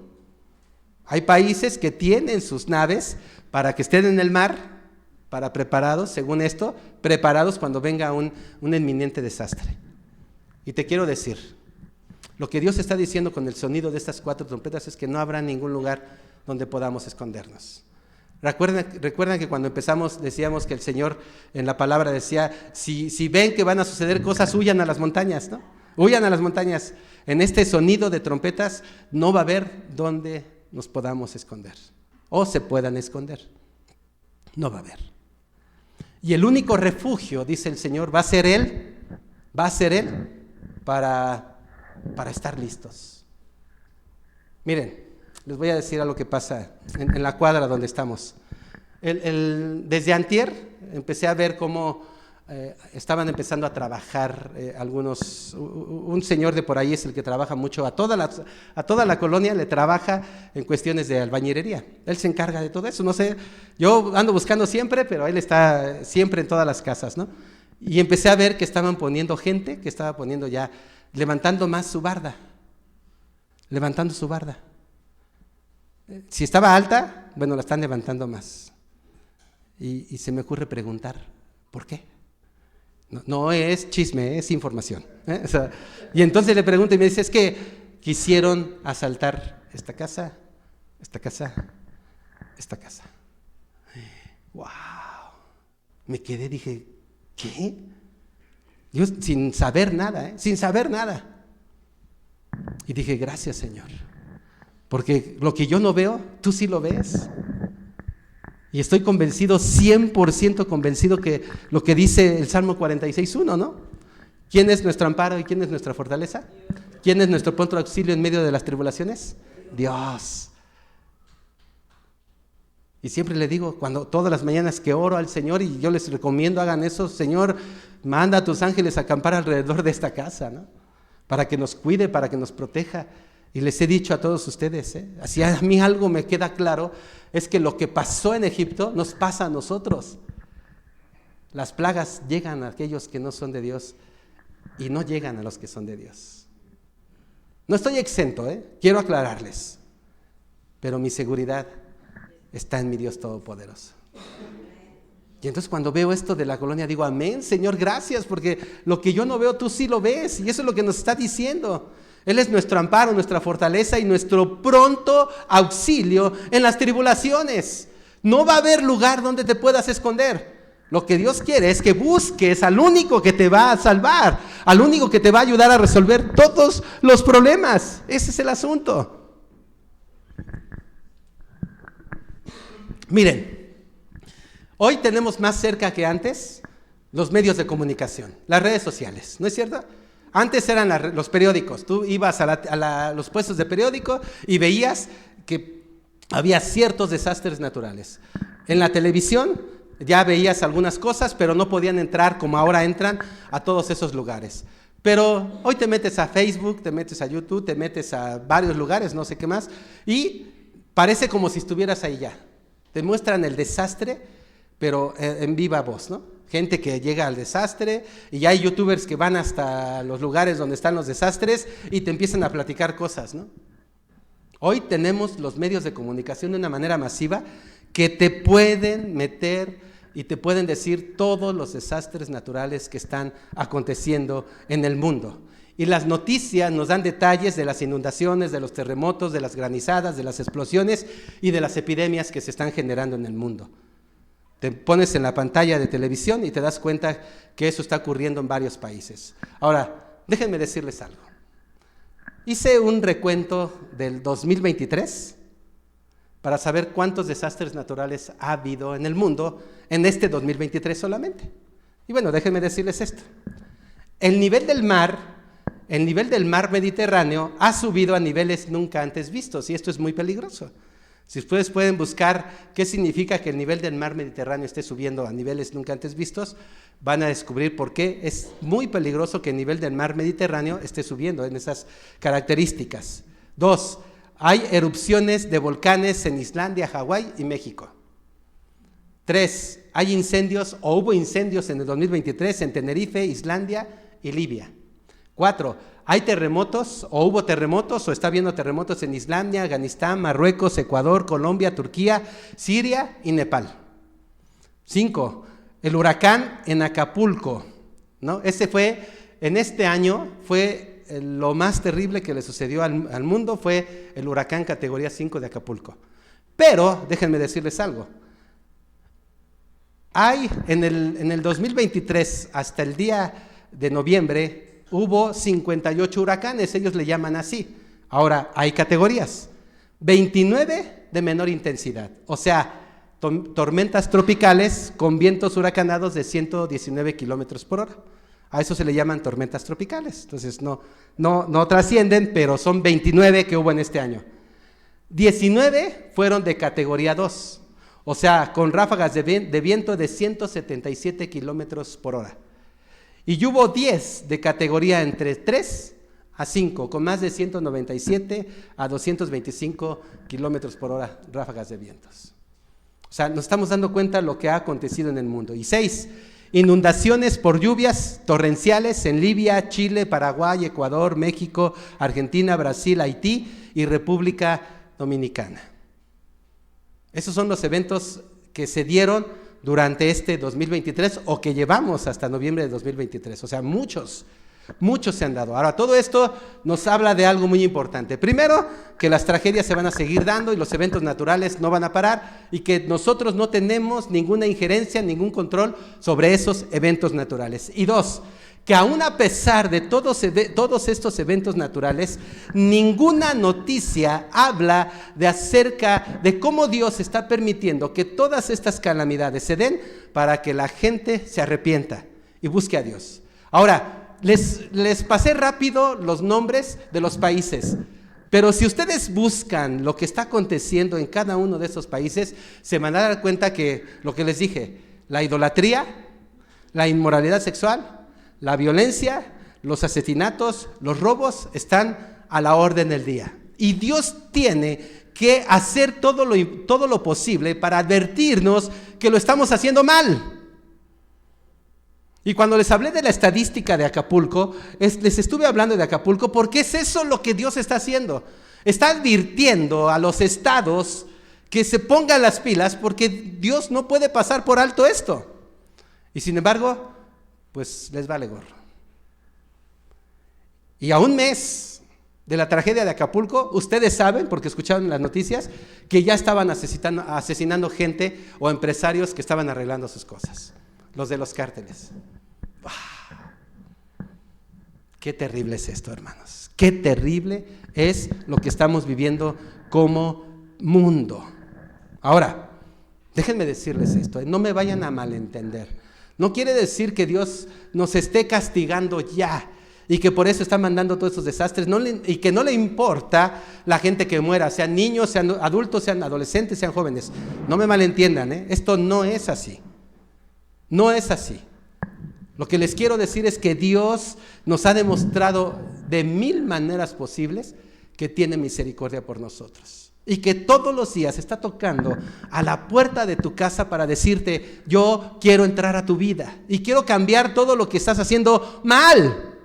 Hay países que tienen sus naves para que estén en el mar, preparados, según esto, preparados cuando venga un inminente desastre. Y te quiero decir, lo que Dios está diciendo con el sonido de estas 4 trompetas es que no habrá ningún lugar donde podamos escondernos. Recuerdan que cuando empezamos decíamos que el Señor en la palabra decía, si ven que van a suceder cosas, huyan a las montañas, ¿no? Huyan a las montañas. En este sonido de trompetas no va a haber donde nos podamos esconder o se puedan esconder. No va a haber. Y el único refugio, dice el Señor, va a ser Él para estar listos. Miren, les voy a decir algo que pasa en la cuadra donde estamos. Desde antier empecé a ver cómo estaban empezando a trabajar un señor de por ahí es el que trabaja mucho, a toda la colonia le trabaja en cuestiones de albañilería. Él se encarga de todo eso, no sé, yo ando buscando siempre, pero él está siempre en todas las casas, ¿no? Y empecé a ver que estaban poniendo gente, que estaba poniendo ya, levantando más su barda, levantando su barda. Si estaba alta, bueno, la están levantando más. Y se me ocurre preguntar, ¿por qué? No es chisme, es información, ¿eh? O sea, y entonces le pregunto y me dice, es que quisieron asaltar esta casa. ¡Wow! Me quedé, dije, ¿qué? Yo sin saber nada, sin saber nada. Y dije, gracias, Señor, porque lo que yo no veo, tú sí lo ves. Y estoy convencido, 100% convencido que lo que dice el Salmo 46:1, ¿no? ¿Quién es nuestro amparo y quién es nuestra fortaleza? ¿Quién es nuestro pronto auxilio en medio de las tribulaciones? Dios. Y siempre le digo, cuando todas las mañanas que oro al Señor, y yo les recomiendo hagan eso, Señor, manda a tus ángeles a acampar alrededor de esta casa, ¿no? Para que nos cuide, para que nos proteja. Y les he dicho a todos ustedes, así a mí algo me queda claro, es que lo que pasó en Egipto nos pasa a nosotros. Las plagas llegan a aquellos que no son de Dios y no llegan a los que son de Dios. No estoy exento, quiero aclararles, pero mi seguridad está en mi Dios Todopoderoso. Y entonces cuando veo esto de la colonia digo, amén, Señor, gracias, porque lo que yo no veo tú sí lo ves, y eso es lo que nos está diciendo. Él es nuestro amparo, nuestra fortaleza y nuestro pronto auxilio en las tribulaciones. No va a haber lugar donde te puedas esconder. Lo que Dios quiere es que busques al único que te va a salvar, al único que te va a ayudar a resolver todos los problemas. Ese es el asunto. Miren, hoy tenemos más cerca que antes los medios de comunicación, las redes sociales, ¿no es cierto? Antes eran los periódicos, tú ibas a los puestos de periódico y veías que había ciertos desastres naturales. En la televisión ya veías algunas cosas, pero no podían entrar como ahora entran a todos esos lugares. Pero hoy te metes a Facebook, te metes a YouTube, te metes a varios lugares, no sé qué más, y parece como si estuvieras ahí ya. Te muestran el desastre, pero en viva voz, ¿no? Gente que llega al desastre, y ya hay youtubers que van hasta los lugares donde están los desastres y te empiezan a platicar cosas, ¿no? Hoy tenemos los medios de comunicación de una manera masiva que te pueden meter y te pueden decir todos los desastres naturales que están aconteciendo en el mundo. Y las noticias nos dan detalles de las inundaciones, de los terremotos, de las granizadas, de las explosiones y de las epidemias que se están generando en el mundo. Te pones en la pantalla de televisión y te das cuenta que eso está ocurriendo en varios países. Ahora, déjenme decirles algo. Hice un recuento del 2023 para saber cuántos desastres naturales ha habido en el mundo en este 2023 solamente. Y bueno, déjenme decirles esto. El nivel del mar Mediterráneo ha subido a niveles nunca antes vistos, y esto es muy peligroso. Si ustedes pueden buscar qué significa que el nivel del mar Mediterráneo esté subiendo a niveles nunca antes vistos, van a descubrir por qué es muy peligroso que el nivel del mar Mediterráneo esté subiendo en esas características. 2, hay erupciones de volcanes en Islandia, Hawái y México. 3, hay incendios o hubo incendios en el 2023 en Tenerife, Islandia y Libia. 4, hay terremotos o hubo terremotos o está habiendo terremotos en Islandia, Afganistán, Marruecos, Ecuador, Colombia, Turquía, Siria y Nepal. 5, el huracán en Acapulco, ¿no? En este año fue lo más terrible que le sucedió al mundo, fue el huracán categoría 5 de Acapulco. Pero, déjenme decirles algo, hay en el 2023 hasta el día de noviembre hubo 58 huracanes, ellos le llaman así. Ahora, hay categorías, 29 de menor intensidad, o sea, tormentas tropicales con vientos huracanados de 119 kilómetros por hora. A eso se le llaman tormentas tropicales. Entonces no trascienden, pero son 29 que hubo en este año. 19 fueron de categoría 2, o sea, con ráfagas de viento de 177 kilómetros por hora. Y hubo 10 de categoría entre 3 a 5, con más de 197 a 225 kilómetros por hora ráfagas de vientos. O sea, nos estamos dando cuenta de lo que ha acontecido en el mundo. Y 6, inundaciones por lluvias torrenciales en Libia, Chile, Paraguay, Ecuador, México, Argentina, Brasil, Haití y República Dominicana. Esos son los eventos que se dieron durante este 2023 o que llevamos hasta noviembre de 2023. O sea, muchos se han dado. Ahora, todo esto nos habla de algo muy importante. Primero, que las tragedias se van a seguir dando y los eventos naturales no van a parar y que nosotros no tenemos ninguna injerencia, ningún control sobre esos eventos naturales. Y 2, que aún a pesar de todos estos eventos naturales, ninguna noticia habla acerca de cómo Dios está permitiendo que todas estas calamidades se den para que la gente se arrepienta y busque a Dios. Ahora, les pasé rápido los nombres de los países, pero si ustedes buscan lo que está aconteciendo en cada uno de esos países, se van a dar cuenta que lo que les dije, la idolatría, la inmoralidad sexual, la violencia, los asesinatos, los robos están a la orden del día. Y Dios tiene que hacer todo lo posible para advertirnos que lo estamos haciendo mal. Y cuando les hablé de la estadística de Acapulco, les estuve hablando de Acapulco porque es eso lo que Dios está haciendo. Está advirtiendo a los estados que se pongan las pilas porque Dios no puede pasar por alto esto. Y sin embargo, pues les vale gorro. Y a un mes de la tragedia de Acapulco, ustedes saben, porque escucharon en las noticias, que ya estaban asesinando gente o empresarios que estaban arreglando sus cosas. Los de los cárteles. Qué terrible es esto, hermanos. Qué terrible es lo que estamos viviendo como mundo. Ahora, déjenme decirles esto, no me vayan a malentender. No quiere decir que Dios nos esté castigando ya y que por eso está mandando todos estos desastres y que no le importa la gente que muera, sean niños, sean adultos, sean adolescentes, sean jóvenes. No me malentiendan, esto no es así. No es así. Lo que les quiero decir es que Dios nos ha demostrado de 1000 maneras posibles que tiene misericordia por nosotros. Y que todos los días está tocando a la puerta de tu casa para decirte, yo quiero entrar a tu vida y quiero cambiar todo lo que estás haciendo mal.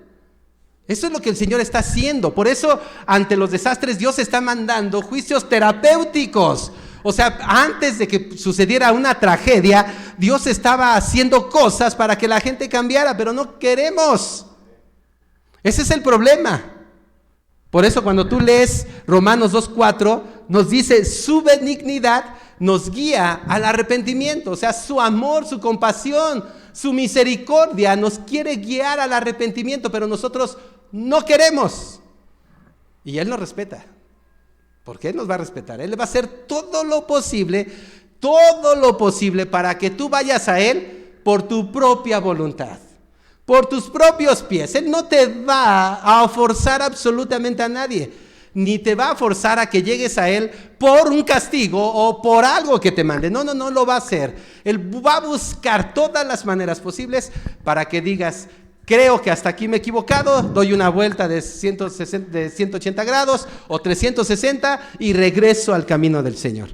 Eso es lo que el Señor está haciendo. Por eso, ante los desastres, Dios está mandando juicios terapéuticos. O sea, antes de que sucediera una tragedia, Dios estaba haciendo cosas para que la gente cambiara, pero no queremos. Ese es el problema. Por eso cuando tú lees Romanos 2:4, nos dice, su benignidad nos guía al arrepentimiento. O sea, su amor, su compasión, su misericordia nos quiere guiar al arrepentimiento, pero nosotros no queremos. Y Él nos respeta. Porque Él nos va a respetar. Él va a hacer todo lo posible para que tú vayas a Él por tu propia voluntad, por tus propios pies. Él no te va a forzar absolutamente a nadie, ni te va a forzar a que llegues a Él por un castigo o por algo que te mande. No lo va a hacer. Él va a buscar todas las maneras posibles para que digas, creo que hasta aquí me he equivocado, doy una vuelta de 180 grados o 360 y regreso al camino del Señor.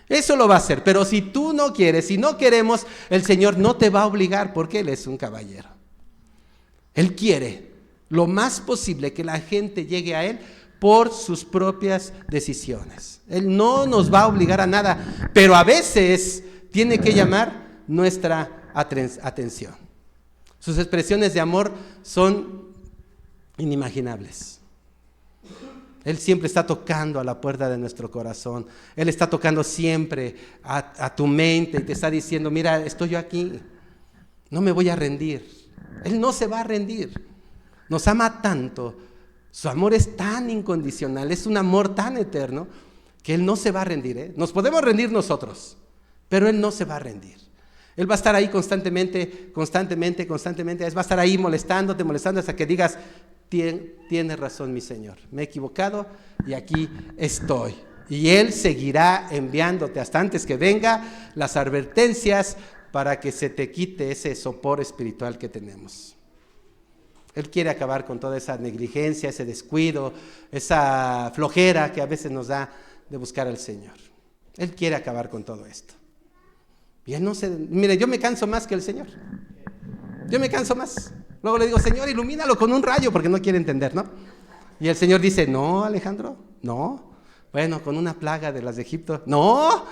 Eso lo va a hacer, pero si tú no quieres, si no queremos, el Señor no te va a obligar porque Él es un caballero. Él quiere lo más posible que la gente llegue a Él por sus propias decisiones. Él no nos va a obligar a nada, pero a veces tiene que llamar nuestra atención. Sus expresiones de amor son inimaginables. Él siempre está tocando a la puerta de nuestro corazón. Él está tocando siempre a tu mente y te está diciendo, mira, estoy yo aquí, no me voy a rendir. Él no se va a rendir. Nos ama tanto, su amor es tan incondicional, es un amor tan eterno, que Él no se va a rendir. Nos podemos rendir nosotros, pero Él no se va a rendir. Él va a estar ahí constantemente, va a estar ahí molestando hasta que digas, tienes razón mi Señor, me he equivocado y aquí estoy. Y Él seguirá enviándote hasta antes que venga las advertencias para que se te quite ese sopor espiritual que tenemos. Él quiere acabar con toda esa negligencia, ese descuido, esa flojera que a veces nos da de buscar al Señor. Él quiere acabar con todo esto. Y Él no se... Mire, yo me canso más que el Señor. Yo me canso más. Luego le digo, Señor, ilumínalo con un rayo, porque no quiere entender, ¿no? Y el Señor dice, no, Alejandro, no. Bueno, con una plaga de las de Egipto, no.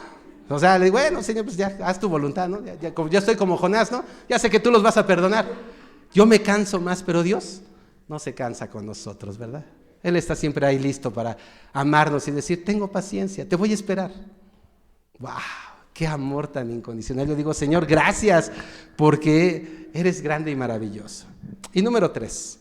O sea, le digo, bueno, Señor, pues ya haz tu voluntad, ¿no? Ya estoy como Jonás, ¿no? Ya sé que tú los vas a perdonar. Yo me canso más, pero Dios no se cansa con nosotros, ¿verdad? Él está siempre ahí listo para amarnos y decir, tengo paciencia, te voy a esperar. ¡Wow! ¡Qué amor tan incondicional! Yo digo, Señor, gracias, porque eres grande y maravilloso. Y número 3,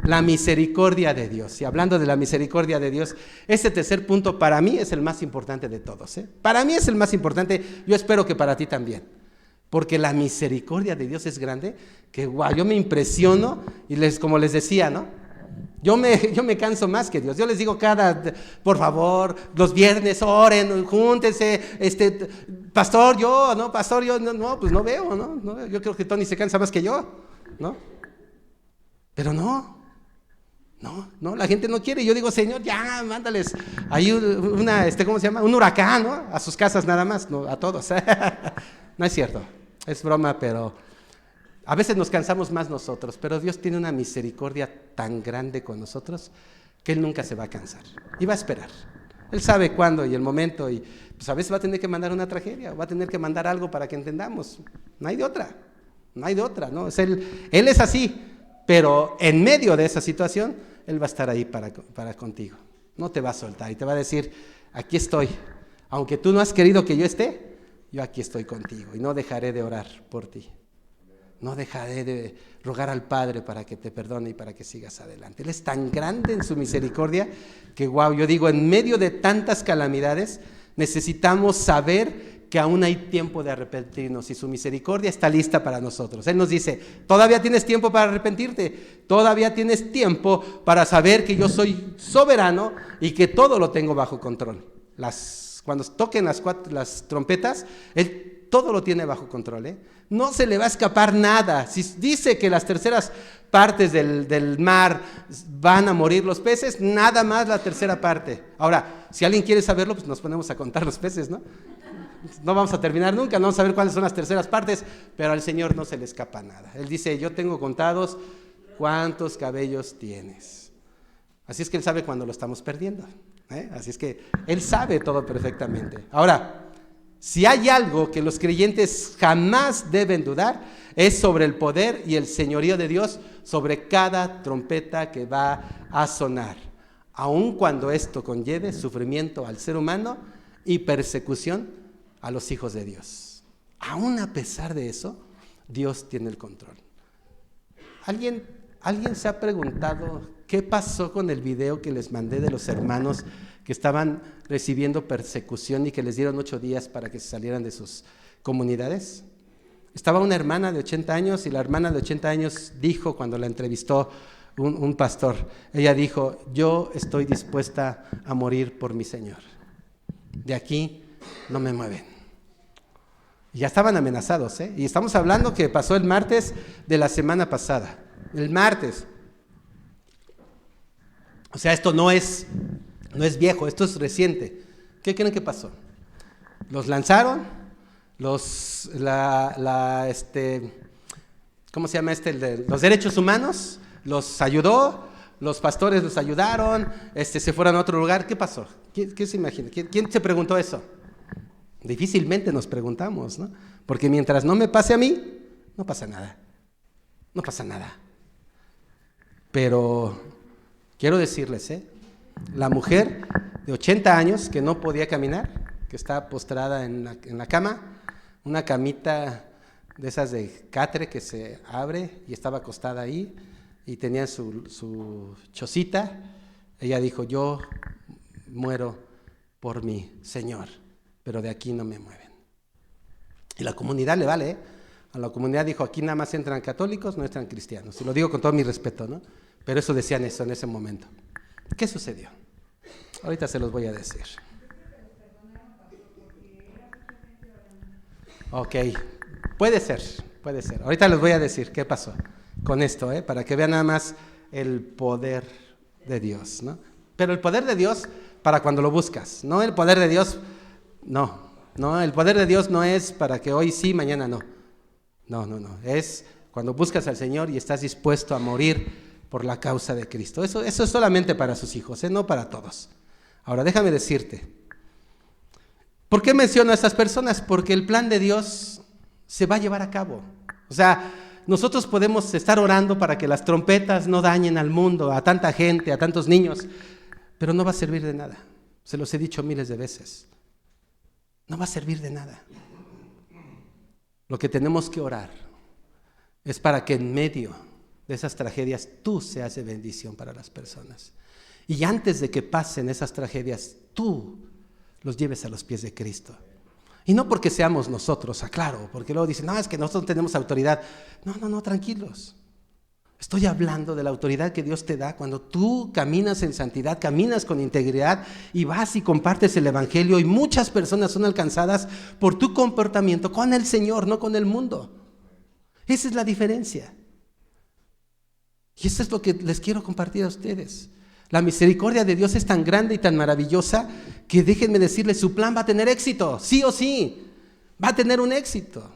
la misericordia de Dios. Y hablando de la misericordia de Dios, este tercer punto para mí es el más importante de todos. Para mí es el más importante, yo espero que para ti también. porque la misericordia de Dios es grande, que wow, yo me impresiono y como les decía, ¿no? Yo me canso más que Dios. Yo les digo por favor, los viernes oren, júntense, pastor, yo, pues no veo, ¿no? Yo creo que Tony se cansa más que yo, ¿no? Pero no, la gente no quiere. Yo digo, Señor, ya, mándales ahí ¿cómo se llama? Un huracán, ¿no? A sus casas nada más, no a todos. No es cierto, es broma, pero a veces nos cansamos más nosotros, pero Dios tiene una misericordia tan grande con nosotros que Él nunca se va a cansar y va a esperar. Él sabe cuándo y el momento, y pues a veces va a tener que mandar una tragedia, va a tener que mandar algo para que entendamos. No hay de otra, ¿no? Él es así, pero en medio de esa situación, Él va a estar ahí para contigo. No te va a soltar y te va a decir, aquí estoy. Aunque tú no has querido que yo esté, yo aquí estoy contigo y no dejaré de orar por ti. No dejaré de rogar al Padre para que te perdone y para que sigas adelante. Él es tan grande en su misericordia que, wow, yo digo, en medio de tantas calamidades, necesitamos saber que aún hay tiempo de arrepentirnos y su misericordia está lista para nosotros. Él nos dice, todavía tienes tiempo para arrepentirte, todavía tienes tiempo para saber que yo soy soberano y que todo lo tengo bajo control. Cuando toquen las trompetas, Él todo lo tiene bajo control, ¿eh? No se le va a escapar nada. Si dice que las terceras partes del mar van a morir los peces, nada más la tercera parte. Ahora, si alguien quiere saberlo, pues nos ponemos a contar los peces, ¿no? No vamos a terminar nunca, no vamos a ver cuáles son las terceras partes, pero al Señor no se le escapa nada. Él dice, yo tengo contados cuántos cabellos tienes. Así es que Él sabe cuando lo estamos perdiendo, ¿eh? Así es que Él sabe todo perfectamente. Ahora, si hay algo que los creyentes jamás deben dudar, es sobre el poder y el señorío de Dios sobre cada trompeta que va a sonar, aun cuando esto conlleve sufrimiento al ser humano y persecución a los hijos de Dios. Aún a pesar de eso, Dios tiene el control. ¿Alguien se ha preguntado qué pasó con el video que les mandé de los hermanos que estaban recibiendo persecución y que les dieron 8 días para que se salieran de sus comunidades? Estaba una hermana de 80 años y la hermana de 80 años dijo cuando la entrevistó un pastor, ella dijo, yo estoy dispuesta a morir por mi Señor. De aquí no me mueven. Y ya estaban amenazados, ¿eh? Y estamos hablando que pasó el martes de la semana pasada. El martes. O sea, esto no es viejo, esto es reciente. ¿Qué creen que pasó? Los lanzaron, ¿cómo se llama los derechos humanos, los ayudó, los pastores los ayudaron, se fueron a otro lugar. ¿Qué pasó? ¿Qué se imagina? ¿Quién se preguntó eso? Difícilmente nos preguntamos, ¿no? Porque mientras no me pase a mí, no pasa nada. No pasa nada. Pero quiero decirles, la mujer de 80 años que no podía caminar, que está postrada en la cama, una camita de esas de catre que se abre y estaba acostada ahí y tenía su chocita, ella dijo, yo muero por mi Señor, pero de aquí no me mueven. Y la comunidad le vale, A la comunidad dijo, aquí nada más entran católicos, no entran cristianos. Y lo digo con todo mi respeto, ¿no? Pero eso decían eso en ese momento. ¿Qué sucedió? Ahorita se los voy a decir. Ok, puede ser. Ahorita les voy a decir qué pasó con esto, para que vean nada más el poder de Dios, ¿no? Pero el poder de Dios para cuando lo buscas, no el poder de Dios, no, el poder de Dios no es para que hoy sí, mañana no. No, es cuando buscas al Señor y estás dispuesto a morir por la causa de Cristo. Eso es solamente para sus hijos, no para todos. Ahora déjame decirte, ¿por qué menciono a estas personas? Porque el plan de Dios se va a llevar a cabo. O sea, nosotros podemos estar orando para que las trompetas no dañen al mundo, a tanta gente, a tantos niños, pero no va a servir de nada. Se los he dicho miles de veces. No va a servir de nada. Lo que tenemos que orar es para que en medio de esas tragedias tú seas de bendición para las personas. Y antes de que pasen esas tragedias, tú los lleves a los pies de Cristo. Y no porque seamos nosotros, aclaro, porque luego dicen, no, es que nosotros tenemos autoridad. No, tranquilos. Estoy hablando de la autoridad que Dios te da cuando tú caminas en santidad, caminas con integridad y vas y compartes el evangelio, y muchas personas son alcanzadas por tu comportamiento con el Señor, no con el mundo. Esa es la diferencia. Y eso es lo que les quiero compartir a ustedes. La misericordia de Dios es tan grande y tan maravillosa que déjenme decirles, su plan va a tener éxito, sí o sí, va a tener un éxito.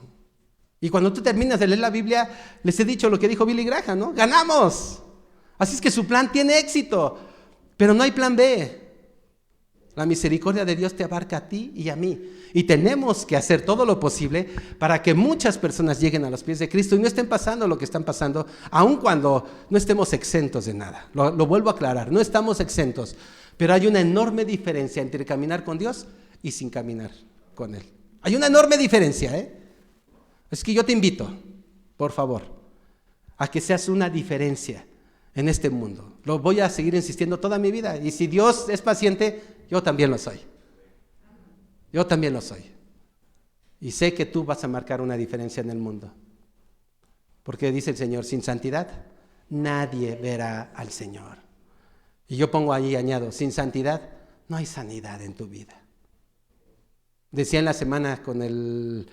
Y cuando tú terminas de leer la Biblia, les he dicho lo que dijo Billy Graham, ¿no? ¡Ganamos! Así es que su plan tiene éxito, pero no hay plan B. La misericordia de Dios te abarca a ti y a mí. Y tenemos que hacer todo lo posible para que muchas personas lleguen a los pies de Cristo y no estén pasando lo que están pasando, aun cuando no estemos exentos de nada. Lo vuelvo a aclarar, no estamos exentos, pero hay una enorme diferencia entre caminar con Dios y sin caminar con Él. Hay una enorme diferencia, ¿eh? Es que yo te invito, por favor, a que seas una diferencia en este mundo. Lo voy a seguir insistiendo toda mi vida. Y si Dios es paciente, yo también lo soy. Yo también lo soy. Y sé que tú vas a marcar una diferencia en el mundo. Porque dice el Señor, sin santidad, nadie verá al Señor. Y yo pongo ahí, añado, sin santidad, no hay sanidad en tu vida. Decía en la semana con el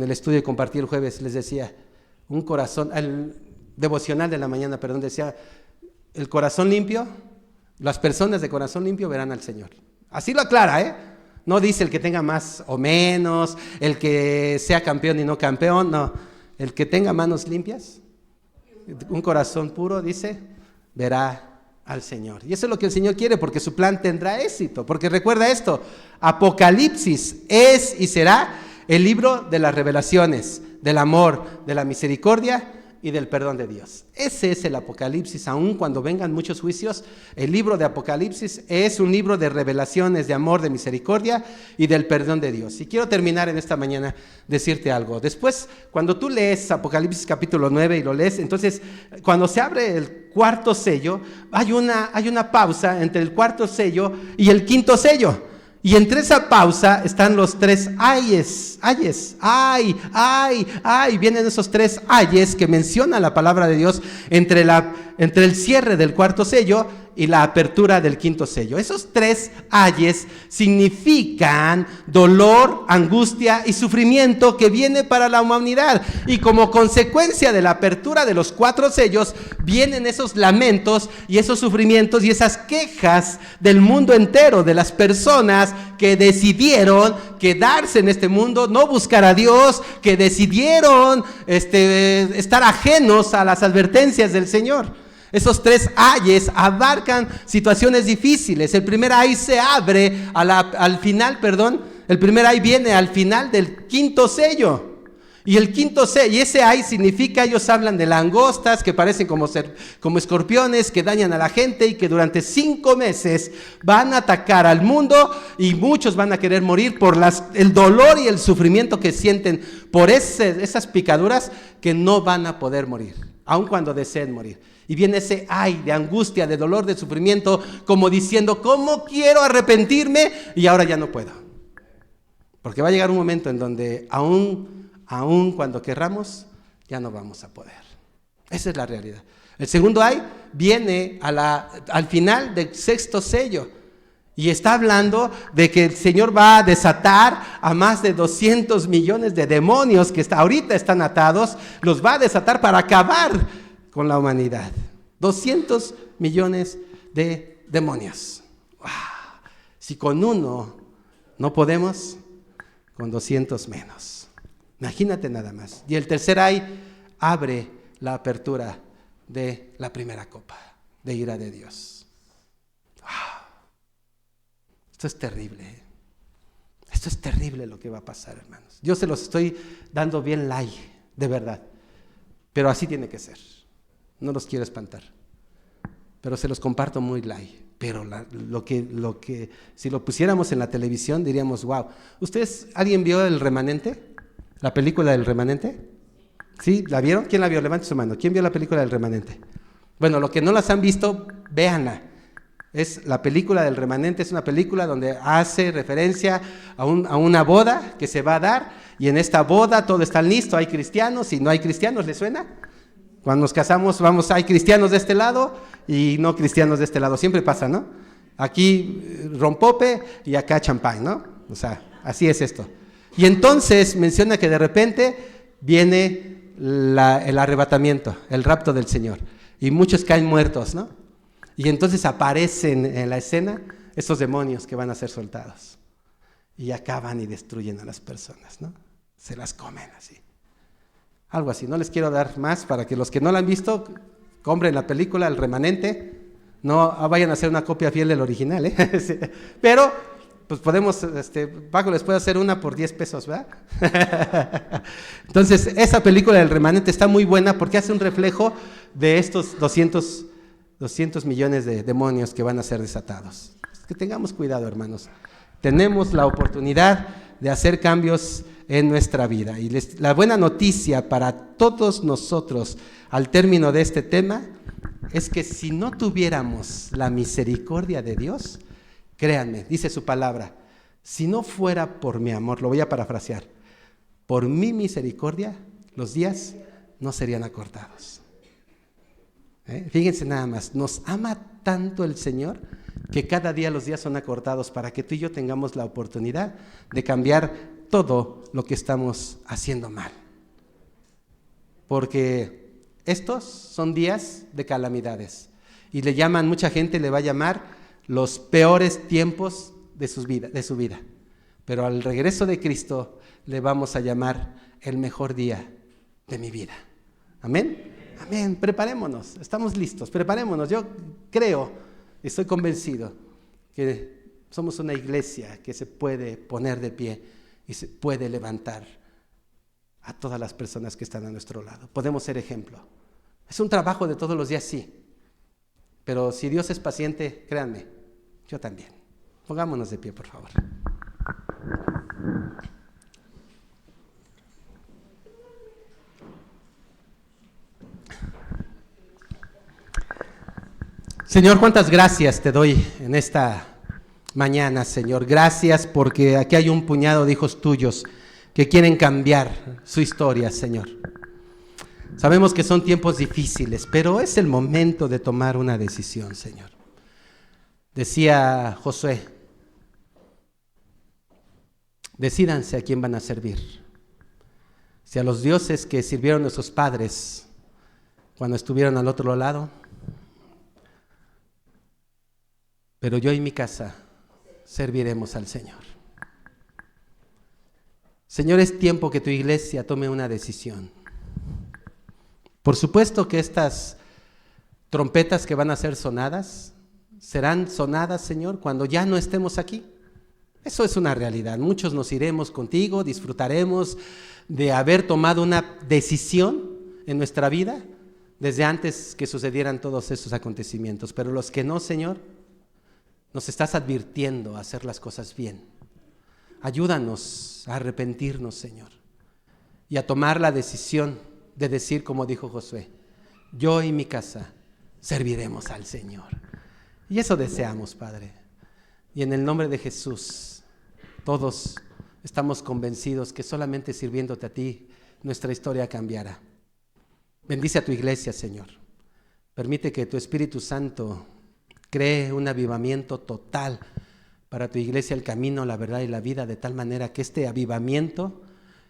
estudio y compartí el jueves, les decía, un corazón, el devocional de la mañana, perdón, decía, el corazón limpio, las personas de corazón limpio verán al Señor. Así lo aclara, ¿eh? No dice el que tenga más o menos, el que sea campeón y no campeón, no. El que tenga manos limpias, un corazón puro, dice, verá al Señor. Y eso es lo que el Señor quiere, porque su plan tendrá éxito. Porque recuerda esto, Apocalipsis es y será el libro de las revelaciones, del amor, de la misericordia y del perdón de Dios. Ese es el Apocalipsis. Aun cuando vengan muchos juicios, el libro de Apocalipsis es un libro de revelaciones, de amor, de misericordia y del perdón de Dios. Y quiero terminar en esta mañana decirte algo. Después, cuando tú lees Apocalipsis capítulo 9 y lo lees, entonces cuando se abre el cuarto sello, hay una pausa entre el cuarto sello y el quinto sello. Y entre esa pausa están los tres ayes, vienen esos tres ayes que menciona la palabra de Dios entre el cierre del cuarto sello y la apertura del quinto sello. Esos tres ayes significan dolor, angustia y sufrimiento que viene para la humanidad. Y como consecuencia de la apertura de los cuatro sellos, vienen esos lamentos y esos sufrimientos y esas quejas del mundo entero, de las personas que decidieron quedarse en este mundo, no buscar a Dios, que decidieron estar ajenos a las advertencias del Señor. Esos tres ayes abarcan situaciones difíciles. El primer ay se abre al final, el primer ay viene al final del quinto sello. Y el quinto sello, y ese ay significa, ellos hablan de langostas que parecen como escorpiones que dañan a la gente y que durante 5 meses van a atacar al mundo y muchos van a querer morir por el dolor y el sufrimiento que sienten por esas picaduras, que no van a poder morir, aun cuando deseen morir. Y viene ese ay de angustia, de dolor, de sufrimiento, como diciendo, ¿cómo quiero arrepentirme? Y ahora ya no puedo. Porque va a llegar un momento en donde aún cuando querramos, ya no vamos a poder. Esa es la realidad. El segundo ay viene al final del sexto sello. Y está hablando de que el Señor va a desatar a más de 200 millones de demonios que ahorita están atados, los va a desatar para acabar con la humanidad. 200 millones de demonios. ¡Wow! Si con uno no podemos, con 200 menos. Imagínate nada más. Y el tercer ay abre la apertura de la primera copa de ira de Dios. ¡Wow! Esto es terrible. Esto es terrible lo que va a pasar, hermanos. Yo se los estoy dando bien light, de verdad. Pero así tiene que ser. No los quiero espantar, pero se los comparto muy light. Pero lo que si lo pusiéramos en la televisión diríamos, wow. ¿Alguien vio El Remanente? ¿La película del Remanente? ¿Sí? ¿La vieron? ¿Quién la vio? Levante su mano. ¿Quién vio la película del Remanente? Bueno, los que no las han visto, véanla. Es la película del remanente, es una película donde hace referencia a una boda que se va a dar, y en esta boda todo está listo, hay cristianos y no hay cristianos, ¿les suena? Cuando nos casamos, hay cristianos de este lado y no cristianos de este lado, siempre pasa, ¿no? Aquí rompope y acá champán, ¿no? O sea, así es esto. Y entonces menciona que de repente viene el arrebatamiento, el rapto del Señor, y muchos caen muertos, ¿no? Y entonces aparecen en la escena estos demonios que van a ser soltados. Y acaban y destruyen a las personas, ¿no? Se las comen así. Algo así. No les quiero dar más para que los que no la han visto, compren la película El Remanente. No vayan a hacer una copia fiel del original, ¿eh? Sí. Pero, pues podemos, Paco les puede hacer una por 10 pesos, ¿verdad? Entonces, esa película del Remanente está muy buena porque hace un reflejo de estos 200 millones de demonios que van a ser desatados. Que tengamos cuidado, hermanos. Tenemos la oportunidad de hacer cambios en nuestra vida. Y la buena noticia para todos nosotros al término de este tema es que si no tuviéramos la misericordia de Dios, créanme, dice su palabra, si no fuera por mi amor, lo voy a parafrasear, por mi misericordia, los días no serían acortados. Fíjense nada más, nos ama tanto el Señor que cada día los días son acortados para que tú y yo tengamos la oportunidad de cambiar todo lo que estamos haciendo mal. Porque estos son días de calamidades y mucha gente le va a llamar los peores tiempos de su vida. Pero al regreso de Cristo le vamos a llamar el mejor día de mi vida. Amén. Amén, preparémonos, estamos listos, preparémonos. Yo creo, estoy convencido que somos una iglesia que se puede poner de pie y se puede levantar a todas las personas que están a nuestro lado. Podemos ser ejemplo. Es un trabajo de todos los días, sí, pero si Dios es paciente, créanme, yo también. Pongámonos de pie, por favor. Señor, cuántas gracias te doy en esta mañana, Señor. Gracias porque aquí hay un puñado de hijos tuyos que quieren cambiar su historia, Señor. Sabemos que son tiempos difíciles, pero es el momento de tomar una decisión, Señor. Decía Josué, decídanse a quién van a servir. Si a los dioses que sirvieron nuestros padres cuando estuvieron al otro lado, pero yo y mi casa serviremos al Señor. Señor, es tiempo que tu iglesia tome una decisión. Por supuesto que estas trompetas que van a ser sonadas, serán sonadas, Señor, cuando ya no estemos aquí. Eso es una realidad. Muchos nos iremos contigo, disfrutaremos de haber tomado una decisión en nuestra vida desde antes que sucedieran todos esos acontecimientos. Pero los que no, Señor, nos estás advirtiendo a hacer las cosas bien. Ayúdanos a arrepentirnos, Señor, y a tomar la decisión de decir, como dijo Josué, yo y mi casa serviremos al Señor. Y eso deseamos, Padre. Y en el nombre de Jesús, todos estamos convencidos que solamente sirviéndote a ti, nuestra historia cambiará. Bendice a tu iglesia, Señor. Permite que tu Espíritu Santo cree un avivamiento total para tu iglesia, el camino, la verdad y la vida, de tal manera que este avivamiento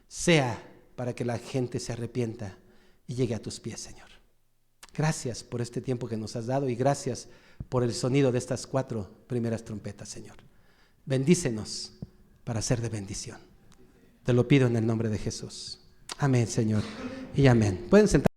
sea para que la gente se arrepienta y llegue a tus pies, Señor. Gracias por este tiempo que nos has dado y gracias por el sonido de estas 4 primeras trompetas, Señor. Bendícenos para ser de bendición. Te lo pido en el nombre de Jesús. Amén, Señor, y amén. Pueden sentar.